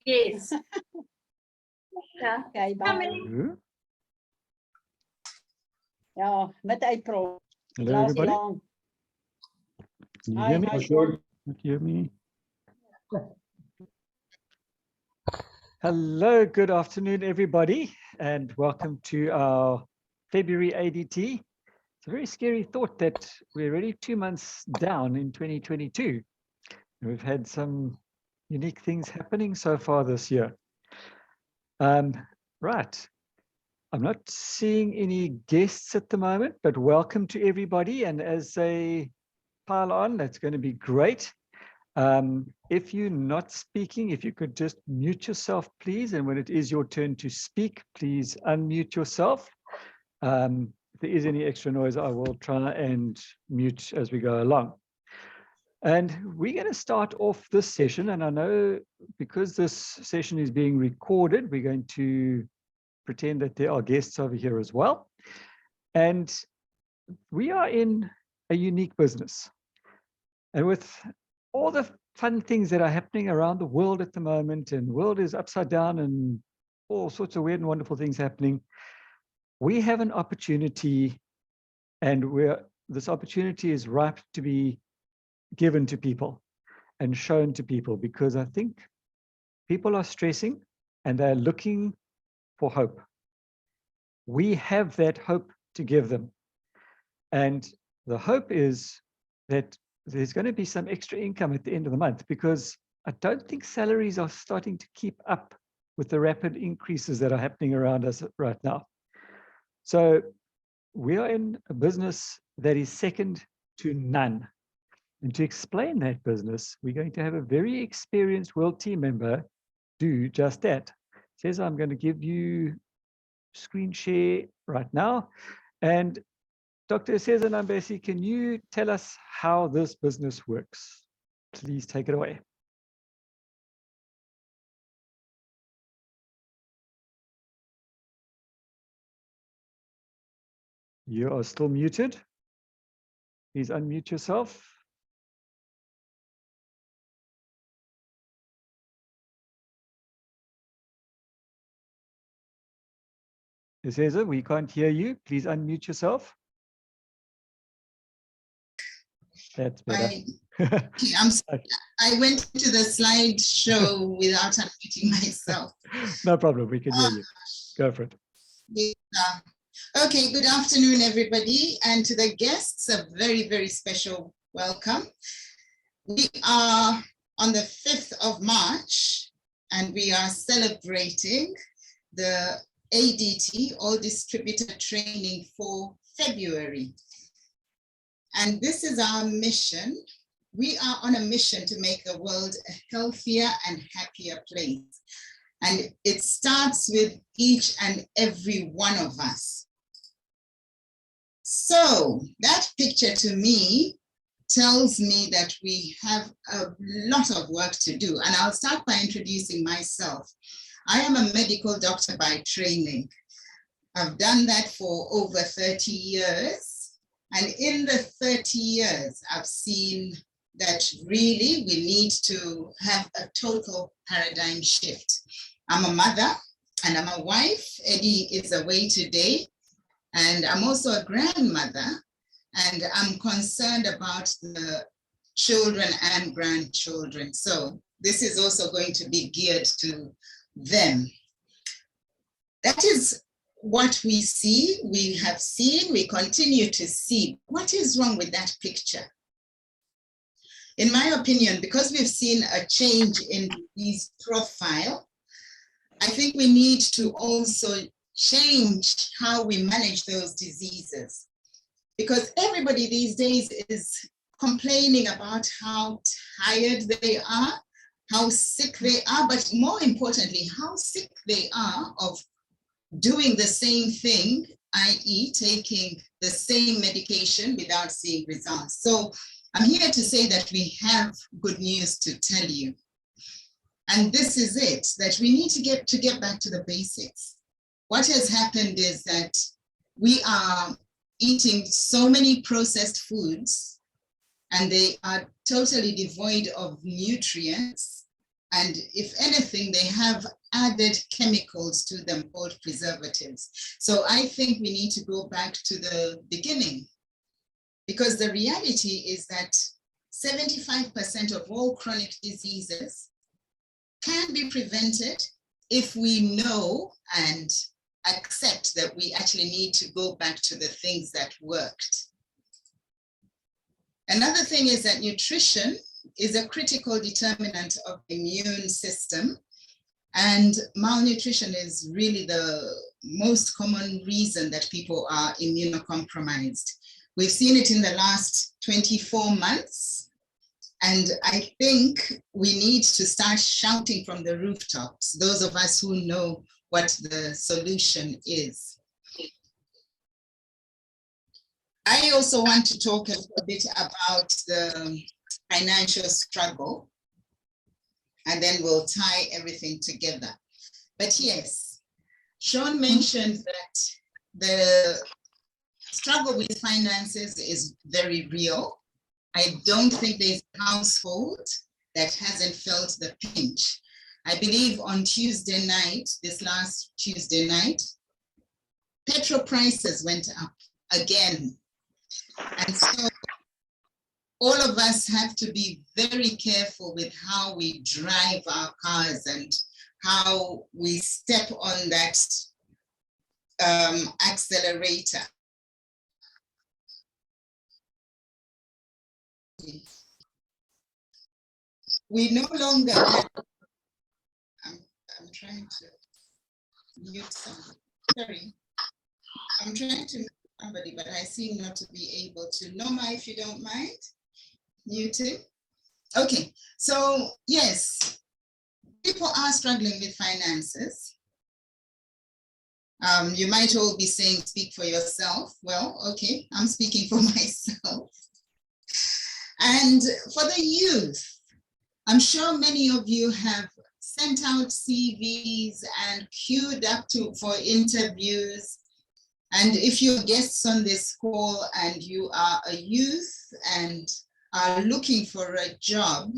Yes. Ja. Okay, bye. Ja, mid-April. Hello, everybody. Long. Can you Hi, hear me? hi, Sure. You hear me? Hello, good afternoon, everybody, and welcome to our February ADT. It's a very scary thought that we're already 2 months down in 2022. We've had some unique things happening so far this year. Right. I'm not seeing any guests at the moment, but welcome to everybody. And as they pile on, that's going to be great. If you're not speaking, if you could just mute yourself, please. And when it is your turn to speak, please unmute yourself. If there is any extra noise, I will try and mute as we go along. And we're going to start off this session. And I know because this session is being recorded, we're going to pretend that there are guests over here as well. And we are in a unique business. And with all the fun things that are happening around the world at the moment, and the world is upside down and all sorts of weird and wonderful things happening, we have an opportunity, and this opportunity is ripe to be given to people and shown to people, because I think people are stressing and they're looking for hope. We have that hope to give them. And the hope is that there's going to be some extra income at the end of the month, because I don't think salaries are starting to keep up with the rapid increases that are happening around us right now. So we are in a business that is second to none. And to explain that business, we're going to have a very experienced world team member do just that. Says, I'm going to give you screen share right now. And Dr. Cesar Nambesi, can you tell us how this business works? Please take it away. You are still muted. Please unmute yourself. Cesar, we can't hear you. Please unmute yourself. That's better. I went to the slideshow without unmuting myself. No problem. We can hear you. Go for it. Okay, good afternoon, everybody. And to the guests, a very, very special welcome. We are on the 5th of March, and we are celebrating the ADT, All Distributor Training for February. And this is our mission. We are on a mission to make the world a healthier and happier place. And it starts with each and every one of us. So that picture to me tells me that we have a lot of work to do. And I'll start by introducing myself. I am a medical doctor by training. I've done that for over 30 years. And in the 30 years, I've seen that really we need to have a total paradigm shift. I'm a mother and I'm a wife. Eddie is away today. And I'm also a grandmother. And I'm concerned about the children and grandchildren. So this is also going to be geared to them. That is what we see, we have seen, we continue to see. What is wrong with that picture? In my opinion, because we've seen a change in disease profile, I think we need to also change how we manage those diseases. Because everybody these days is complaining about how tired they are, how sick they are, but more importantly, how sick they are of doing the same thing, i.e. taking the same medication without seeing results. So I'm here to say that we have good news to tell you. And this is it, that we need to get back to the basics. What has happened is that we are eating so many processed foods, and they are totally devoid of nutrients. And if anything, they have added chemicals to them called preservatives. So I think we need to go back to the beginning, because the reality is that 75% of all chronic diseases can be prevented if we know and accept that we actually need to go back to the things that worked. Another thing is that nutrition is a critical determinant of the immune system, and malnutrition is really the most common reason that people are immunocompromised. We've seen it in the last 24 months, and I think we need to start shouting from the rooftops, those of us who know what the solution is. I also want to talk a bit about the financial struggle, and then we'll tie everything together. But yes, Sean mentioned that the struggle with finances is very real. I don't think there's a household that hasn't felt the pinch. I believe on Tuesday night, this last Tuesday night, petrol prices went up again. And so all of us have to be very careful with how we drive our cars and how we step on that accelerator. We no longer have, I'm trying to mute somebody. Sorry. I'm trying to mute somebody, but I seem not to be able to. Noma, if you don't mind, muting. Okay, so yes, people are struggling with finances. You might all be saying, speak for yourself. Well, okay, I'm speaking for myself. And for the youth, I'm sure many of you have sent out CVs and queued up for interviews. And if you're guests on this call and you are a youth and are looking for a job,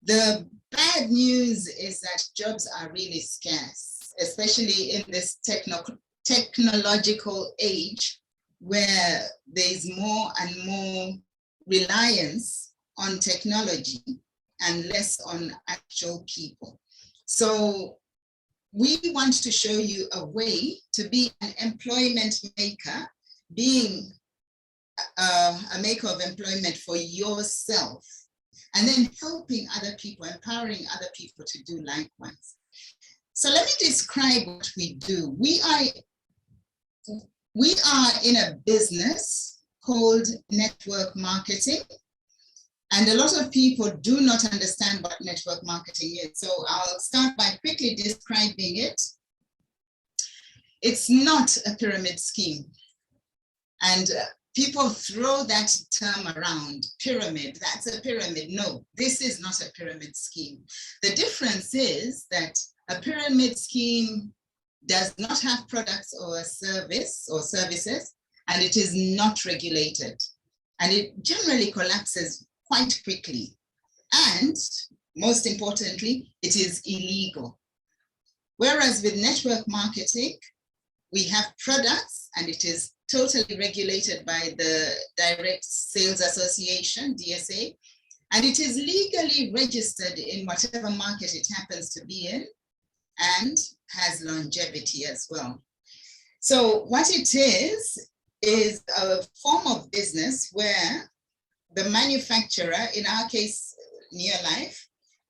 the bad news is that jobs are really scarce, especially in this technological age where there's more and more reliance on technology and less on actual people. So we want to show you a way to be an employment maker, being a maker of employment for yourself, and then helping other people, empowering other people to do likewise. So let me describe what we do. We are in a business called network marketing. And a lot of people do not understand what network marketing is. So I'll start by quickly describing it. It's not a pyramid scheme. And people throw that term around, pyramid, that's a pyramid. No, this is not a pyramid scheme. The difference is that a pyramid scheme does not have products or a service or services, and it is not regulated. And it generally collapses quite quickly. And most importantly, it is illegal. Whereas with network marketing, we have products and it is totally regulated by the Direct Sales Association, DSA, and it is legally registered in whatever market it happens to be in and has longevity as well. So what it is a form of business where the manufacturer, in our case, Neolife,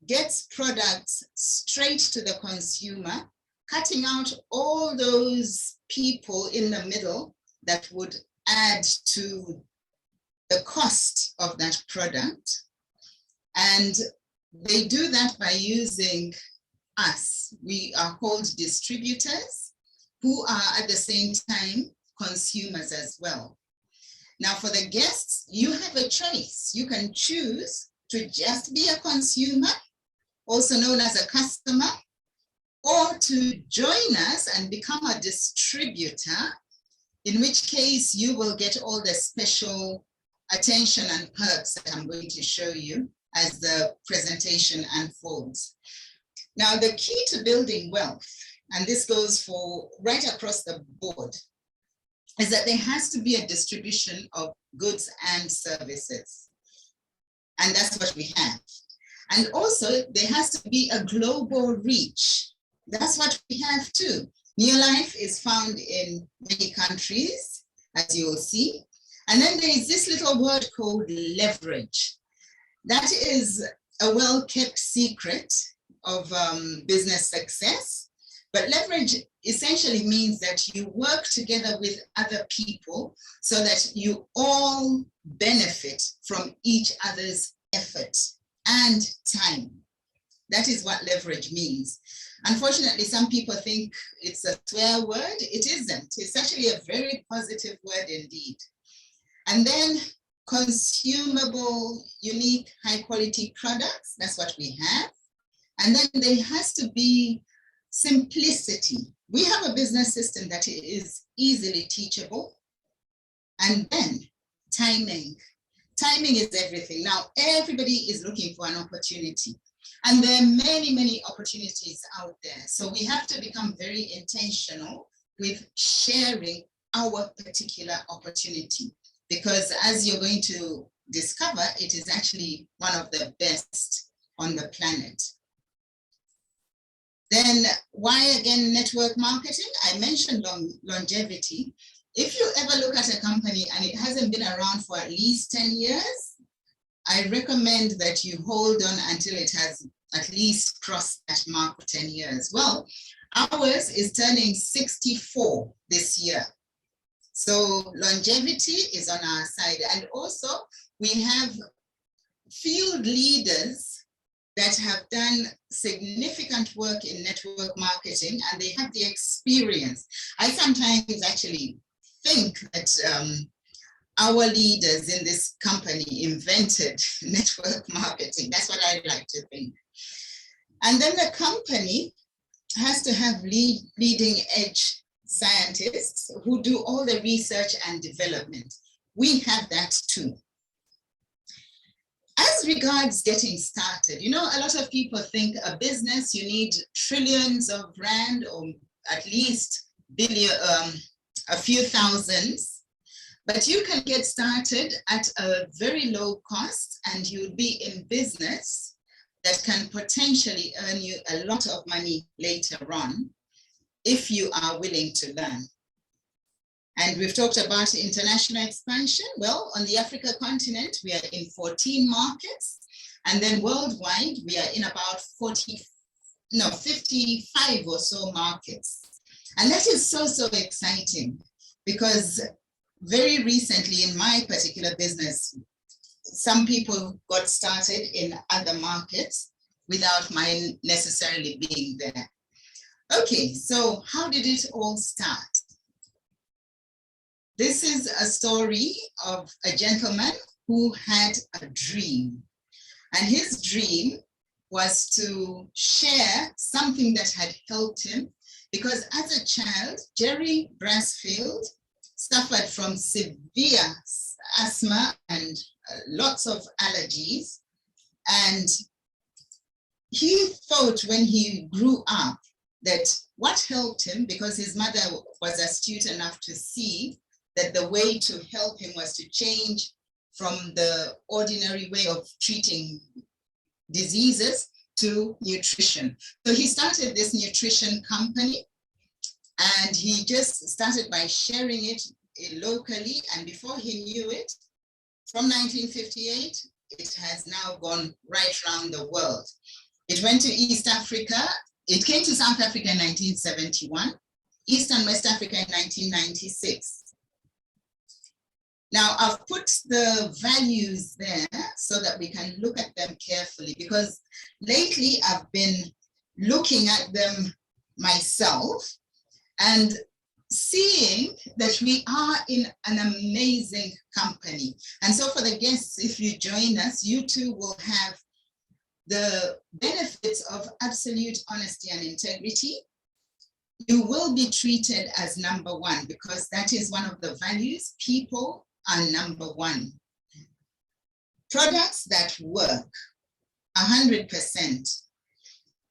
gets products straight to the consumer, cutting out all those people in the middle that would add to the cost of that product. And they do that by using us. We are called distributors, who are at the same time consumers as well. Now, for the guests, you have a choice. You can choose to just be a consumer, also known as a customer, or to join us and become a distributor, in which case you will get all the special attention and perks that I'm going to show you. as the presentation unfolds. Now, the key to building wealth, and this goes for right across the board, is that there has to be a distribution of goods and services. And that's what we have. And also, there has to be a global reach. That's what we have too. Neolife is found in many countries, as you will see. And then there is this little word called leverage. That is a well-kept secret of business success. But leverage essentially means that you work together with other people so that you all benefit from each other's effort and time. That is what leverage means. Unfortunately, some people think it's a swear word. It isn't. It's actually a very positive word indeed. And then consumable, unique, high quality products. That's what we have. And then there has to be simplicity. We have a business system that is easily teachable. And then timing. Timing is everything. Now, everybody is looking for an opportunity. And there are many, many opportunities out there. So we have to become very intentional with sharing our particular opportunity. Because as you're going to discover, it is actually one of the best on the planet. Then why again network marketing? I mentioned longevity. If you ever look at a company and it hasn't been around for at least 10 years, I recommend that you hold on until it has at least crossed that mark of 10 years. Well, ours is turning 64 this year. So longevity is on our side. And also we have field leaders that have done significant work in network marketing and they have the experience. I sometimes actually think that our leaders in this company invented network marketing. That's what I like to think. And then the company has to have leading edge scientists who do all the research and development. We have that too. As regards getting started, you know, a lot of people think a business, you need trillions of rand or at least a few thousands, but you can get started at a very low cost and you'll be in business that can potentially earn you a lot of money later on if you are willing to learn. And we've talked about international expansion. Well, on the Africa continent, we are in 14 markets. And then worldwide, we are in about 55 or so markets. And that is so, so exciting because very recently in my particular business, some people got started in other markets without mine necessarily being there. Okay, so how did it all start? This is a story of a gentleman who had a dream. And his dream was to share something that had helped him because as a child, Jerry Brassfield suffered from severe asthma and lots of allergies. And he thought when he grew up that what helped him, because his mother was astute enough to see that the way to help him was to change from the ordinary way of treating diseases to nutrition. So he started this nutrition company and he just started by sharing it locally. And before he knew it, from 1958, it has now gone right around the world. It went to East Africa. It came to South Africa in 1971, East and West Africa in 1996. Now, I've put the values there so that we can look at them carefully because lately I've been looking at them myself and seeing that we are in an amazing company. And so for the guests, if you join us, you too will have the benefits of absolute honesty and integrity. You will be treated as number one because that is one of the values. People are number one. Products that work. 100%.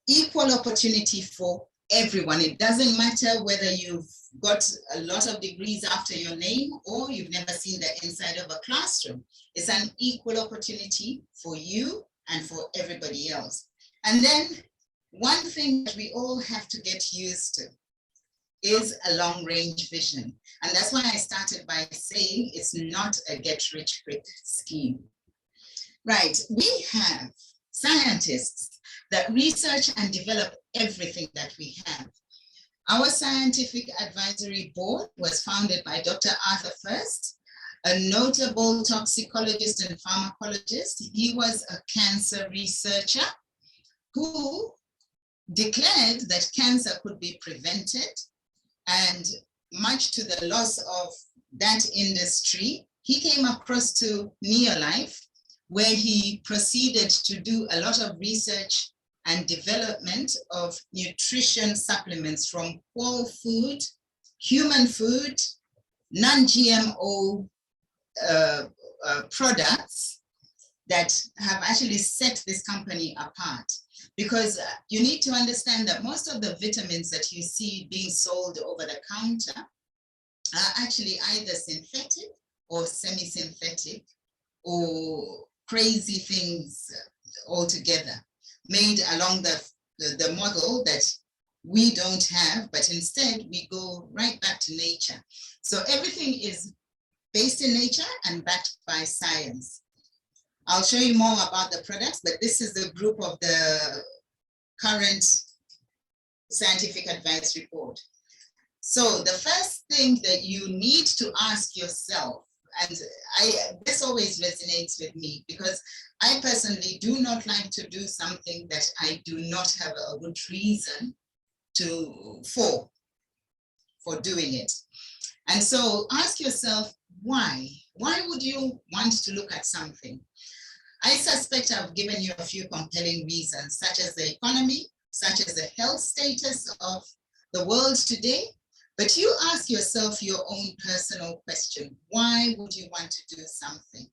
Equal opportunity for everyone. It doesn't matter whether you've got a lot of degrees after your name or you've never seen the inside of a classroom. It's an equal opportunity for you and for everybody else. And then one thing that we all have to get used to is a long-range vision. And that's why I started by saying it's not a get-rich-quick scheme. Right, we have scientists that research and develop everything that we have. Our scientific advisory board was founded by Dr. Arthur First, a notable toxicologist and pharmacologist. He was a cancer researcher who declared that cancer could be prevented, and much to the loss of that industry, he came across to Neolife, where he proceeded to do a lot of research and development of nutrition supplements from whole food, human food, non-GMO products that have actually set this company apart. Because you need to understand that most of the vitamins that you see being sold over the counter are actually either synthetic or semi-synthetic or crazy things altogether, made along the model that we don't have, but instead we go right back to nature. So everything is based in nature and backed by science. I'll show you more about the products, but this is the group of the current scientific advice report. So the first thing that you need to ask yourself, and this always resonates with me because I personally do not like to do something that I do not have a good reason for doing it. And so ask yourself, why? Why would you want to look at something? I suspect I've given you a few compelling reasons, such as the economy, such as the health status of the world today. But you ask yourself your own personal question. Why would you want to do something?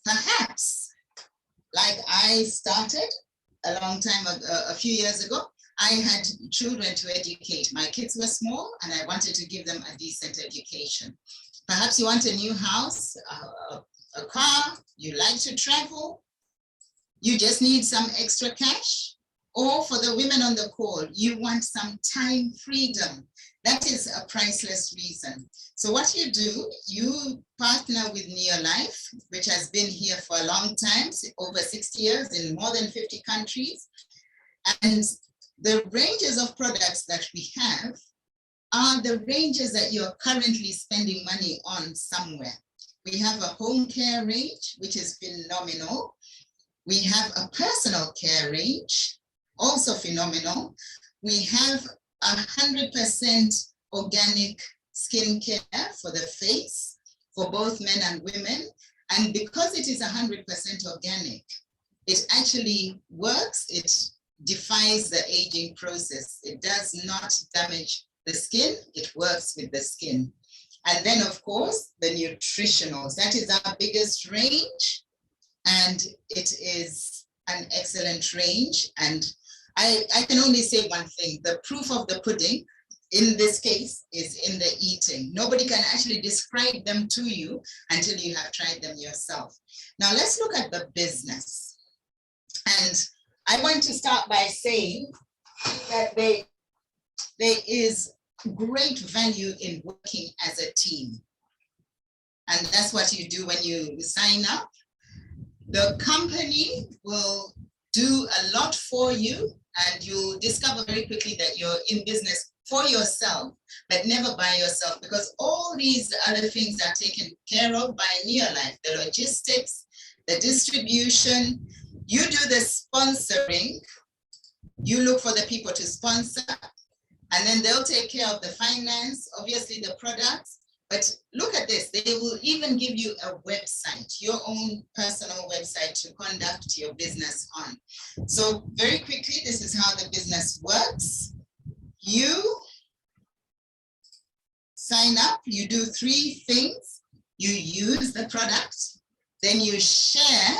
Perhaps, like I started a long time ago, a few years ago, I had children to educate. My kids were small and I wanted to give them a decent education. Perhaps you want a new house, a car, you like to travel, you just need some extra cash, or for the women on the call, you want some time freedom. That is a priceless reason. So what you do, you partner with Neolife, which has been here for a long time, over 60 years in more than 50 countries. And the ranges of products that we have are the ranges that you're currently spending money on somewhere. We have a home care range, which is phenomenal. We have a personal care range, also phenomenal. We have 100% organic skincare for the face, for both men and women. And because it is 100% organic, it actually works. It defies the aging process. It does not damage the skin. It works with the skin. And then, of course, the nutritionals. That is our biggest range. And it is an excellent range. And I can only say one thing. The proof of the pudding, in this case, is in the eating. Nobody can actually describe them to you until you have tried them yourself. Now, let's look at the business. And I want to start by saying that there is great value in working as a team. And that's what you do when you sign up. The company will do a lot for you, and you'll discover very quickly that you're in business for yourself, but never by yourself, because all these other things are taken care of by Neolife, the logistics, the distribution. You do the sponsoring, you look for the people to sponsor, and then they'll take care of the finance, obviously the products. But look at this, they will even give you a website, your own personal website to conduct your business on. So very quickly, this is how the business works. You sign up, you do 3 things. You use the product, then you share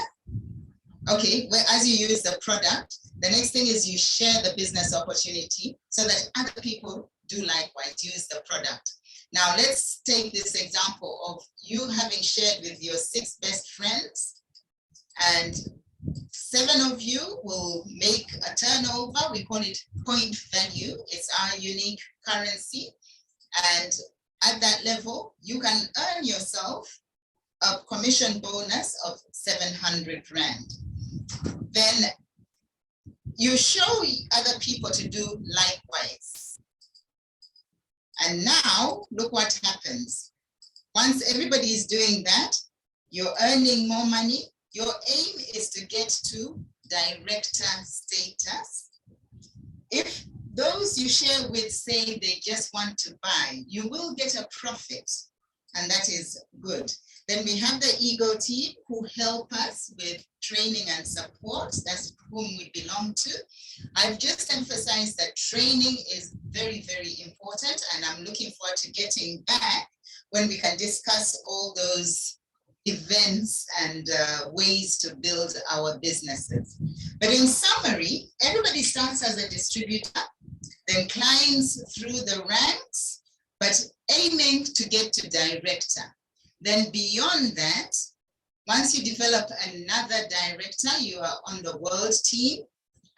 Okay, well, as you use the product, the next thing is you share the business opportunity so that other people do likewise use the product. Now, let's take this example of you having shared with your 6 best friends, and 7 of you will make a turnover. We call it point value. It's our unique currency. And at that level, you can earn yourself a commission bonus of 700 Rand. Then you show other people to do likewise. And now look what happens. Once everybody is doing that, you're earning more money. Your aim is to get to director status. If those you share with say they just want to buy, you will get a profit, and that is good. Then we have the Ego team who help us with training and support. That's whom we belong to. I've just emphasized that training is very, very important, and I'm looking forward to getting back when we can discuss all those events and ways to build our businesses. But in summary, everybody starts as a distributor, then climbs through the ranks, but aiming to get to director. Then beyond that, once you develop another director, you are on the world team.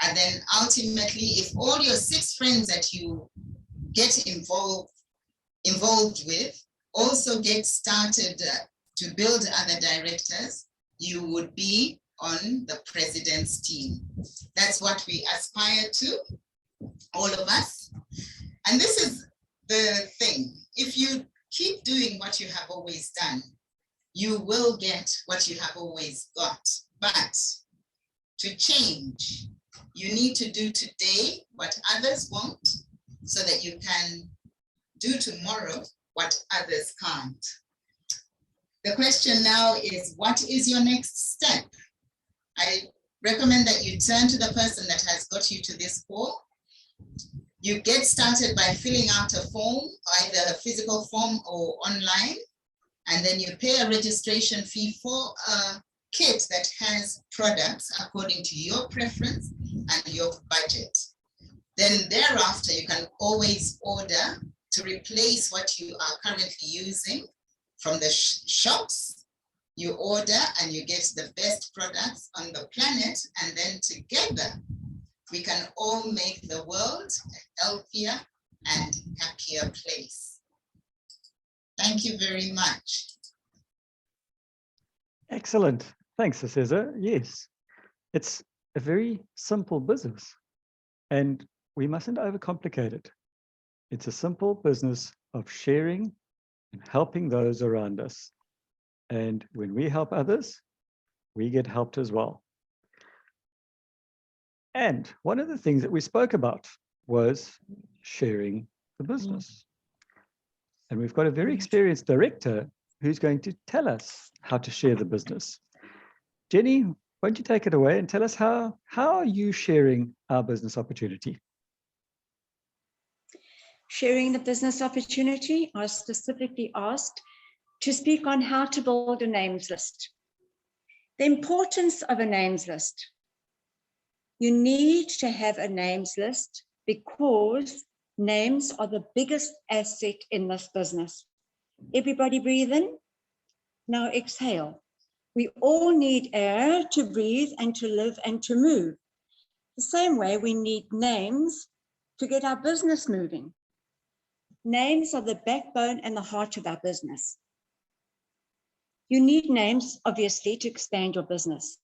And then ultimately, if all your 6 friends that you get involved with also get started to build other directors, you would be on the president's team. That's what we aspire to, all of us. And this is the thing. If you keep doing what you have always done, you will get what you have always got. But to change, you need to do today what others won't, so that you can do tomorrow what others can't. The question now is, what is your next step? I recommend that you turn to the person that has got you to this call. You get started by filling out a form, either a physical form or online, and then you pay a registration fee for a kit that has products according to your preference and your budget. Then thereafter, you can always order to replace what you are currently using from the shops. You order and you get the best products on the planet, and then together we can all make the world a healthier and happier place. Thank you very much. Excellent. Thanks, Cesar. Yes, it's a very simple business, and we mustn't overcomplicate it. It's a simple business of sharing and helping those around us. And when we help others, we get helped as well. And one of the things that we spoke about was sharing the business. And we've got a very experienced director who's going to tell us how to share the business. Jenny, why don't you take it away and tell us how are you sharing our business opportunity? Sharing the business opportunity, I was specifically asked to speak on how to build a names list. The importance of a names list. You need to have a names list because names are the biggest asset in this business. Everybody breathe in, now exhale. We all need air to breathe and to live and to move. The same way we need names to get our business moving. Names are the backbone and the heart of our business. You need names, obviously, to expand your business.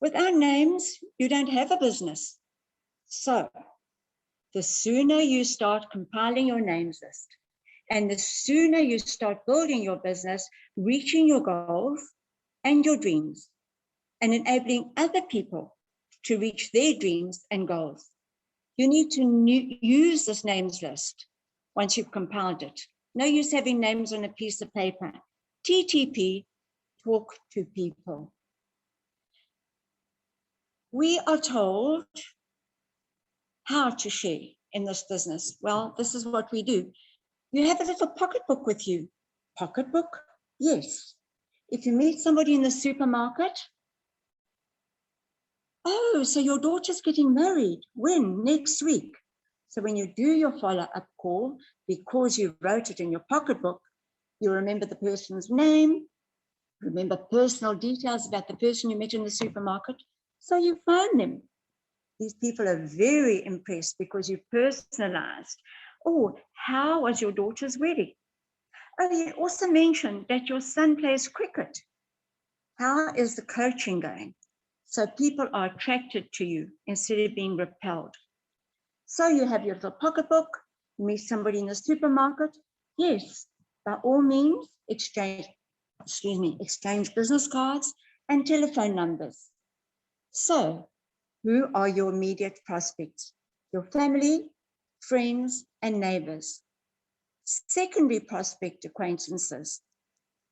Without names, you don't have a business. So the sooner you start compiling your names list, and the sooner you start building your business, reaching your goals and your dreams, and enabling other people to reach their dreams and goals, you need to use this names list once you've compiled it. No use having names on a piece of paper. TTP, talk to people. We are told how to share in this business. Well, this is what we do. You have a little pocketbook with you. Pocketbook? Yes. If you meet somebody in the supermarket, Oh, so your daughter's getting married. When? Next week. So when you do your follow-up call, because you wrote it in your pocketbook, you remember the person's name, remember personal details about the person you met in the supermarket. So you phone them. These people are very impressed because you personalized. Oh, how was your daughter's wedding? Oh, you also mentioned that your son plays cricket. How is the coaching going? So people are attracted to you instead of being repelled. So you have your little pocketbook, you meet somebody in the supermarket. Yes, by all means, exchange business cards and telephone numbers. So who are your immediate prospects? Your family, friends, and neighbors. Secondary prospect acquaintances.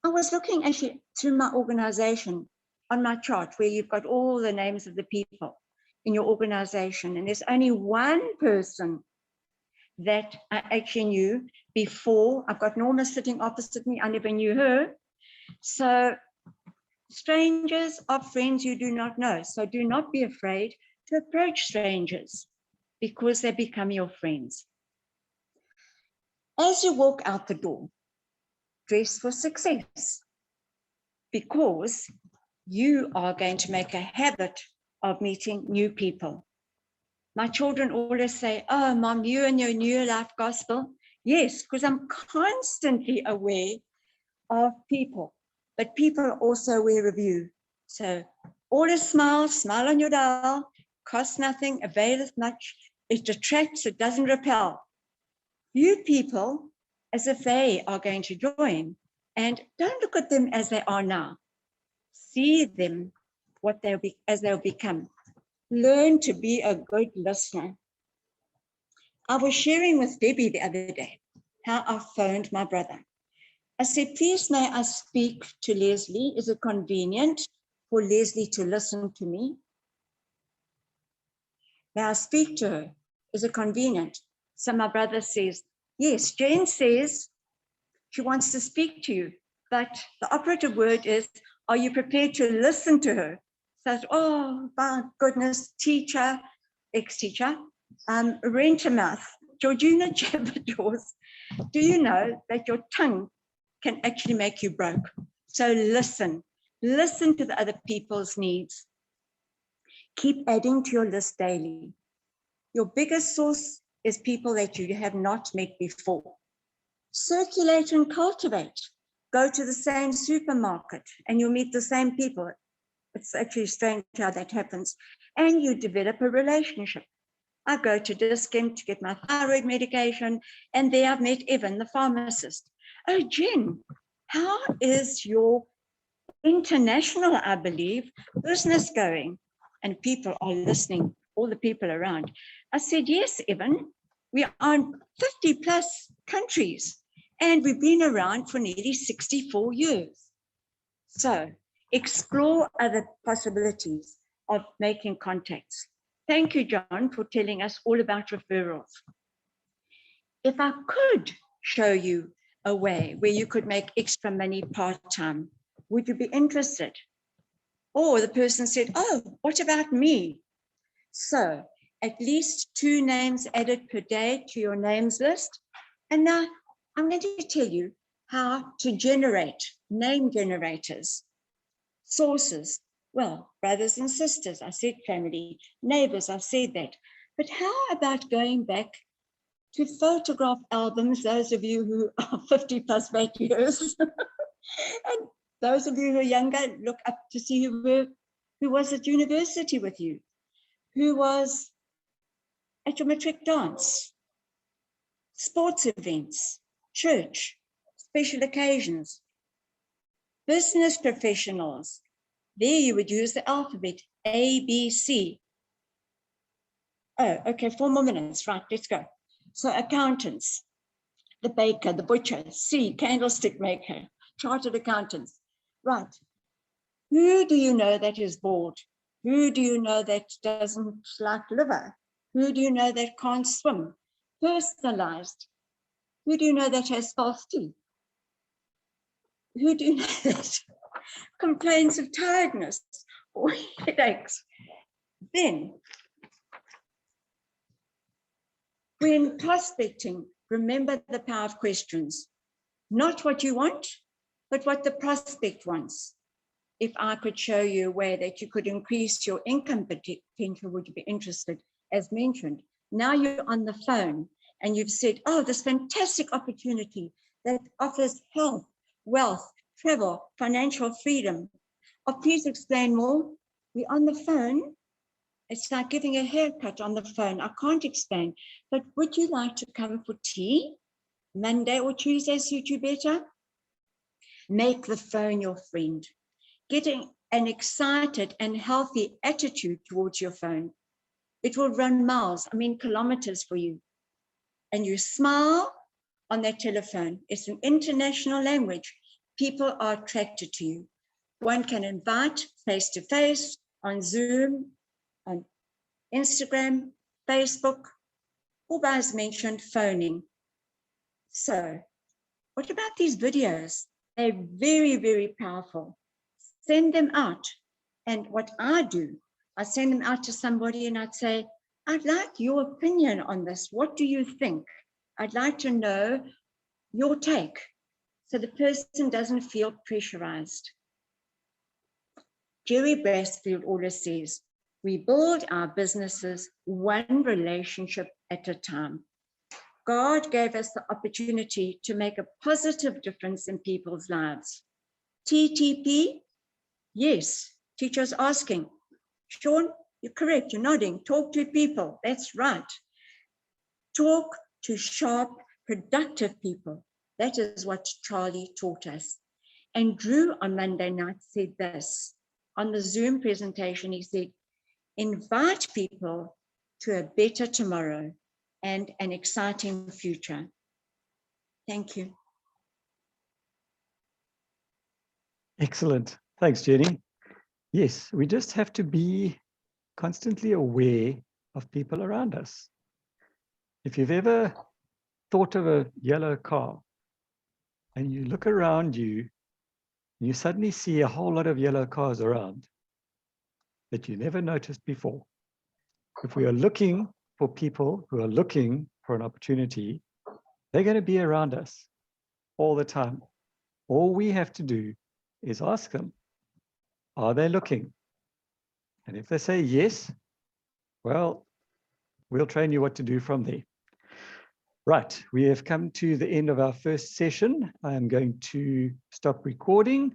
I was looking actually through my organization on my chart where you've got all the names of the people in your organization, and there's only one person that I actually knew before. I've got Norma sitting opposite me. I never knew her. So strangers are friends you do not know. So do not be afraid to approach strangers because they become your friends. As you walk out the door, dress for success because you are going to make a habit of meeting new people. My children always say, oh, Mom, you and your New Life Gospel. Yes, because I'm constantly aware of people, but people are also aware of you. So always smile on your dial, costs nothing, availeth much. It attracts, it doesn't repel. View people as if they are going to join, and don't look at them as they are now. See them as they'll become. Learn to be a good listener. I was sharing with Debbie the other day how I phoned my brother. I said, please may I speak to Leslie? Is it convenient for Leslie to listen to me? May I speak to her? Is it convenient? So my brother says, yes, Jane says she wants to speak to you, but the operative word is, are you prepared to listen to her? So, oh, my goodness, teacher, ex-teacher, Rentemouth, Georgina Jabadors, do you know that your tongue can actually make you broke? So listen to the other people's needs. Keep adding to your list daily. Your biggest source is people that you have not met before. Circulate and cultivate. Go to the same supermarket and you'll meet the same people. It's actually strange how that happens. And you develop a relationship. I go to Discount to get my thyroid medication, and there I've met Evan, the pharmacist. Oh, Jen, how is your international, I believe, business going? And people are listening, all the people around. I said, yes, Evan, we are in 50 plus countries, and we've been around for nearly 64 years. So explore other possibilities of making contacts. Thank you, John, for telling us all about referrals. If I could show you a way where you could make extra money part-time, would you be interested? Or the person said, oh, what about me? So at least 2 names added per day to your names list. And now I'm going to tell you how to generate name generators, sources. Well, brothers and sisters, I said family, neighbors, I said that. But how about going back to photograph albums, those of you who are 50 plus back years, and those of you who are younger, look up to see who was at university with you, who was at your matric dance, sports events, church, special occasions, business professionals. There you would use the alphabet, A, B, C. Oh, okay, 4 more minutes, right, let's go. So accountants, the baker, the butcher, C, candlestick maker, chartered accountants. Right, who do you know that is bored? Who do you know that doesn't like liver? Who do you know that can't swim? Personalized. Who do you know that has false teeth? Who do you know that complains of tiredness or headaches? Then, when prospecting, remember the power of questions. Not what you want, but what the prospect wants. If I could show you a way that you could increase your income potential, would you be interested? As mentioned, now you're on the phone and you've said, oh, this fantastic opportunity that offers health, wealth, travel, financial freedom. Oh, please explain more. We're on the phone. It's like giving a haircut on the phone. I can't explain, but would you like to come for tea? Monday or Tuesday suit you better? Make the phone your friend. Getting an excited and healthy attitude towards your phone. It will run miles, kilometers for you. And you smile on that telephone. It's an international language. People are attracted to you. One can invite face-to-face, on Zoom, on Instagram, Facebook, or as mentioned, phoning. So what about these videos? They're very, very powerful. Send them out. And what I do, I send them out to somebody and I'd say, I'd like your opinion on this. What do you think? I'd like to know your take. So the person doesn't feel pressurized. Jerry Brassfield always says, we build our businesses one relationship at a time. God gave us the opportunity to make a positive difference in people's lives. TTP, yes, teachers asking. Sean, you're correct, you're nodding. Talk to people, that's right. Talk to sharp, productive people. That is what Charlie taught us. And Drew on Monday night said this. On the Zoom presentation, he said, invite people to a better tomorrow and an exciting future. Thank you. Excellent. Thanks, Jenny. Yes, we just have to be constantly aware of people around us. If you've ever thought of a yellow car and you look around you, and you suddenly see a whole lot of yellow cars around that you never noticed before. If we are looking for people who are looking for an opportunity, they're going to be around us all the time. All we have to do is ask them, are they looking? And if they say yes, well, we'll train you what to do from there. Right, we have come to the end of our first session. I am going to stop recording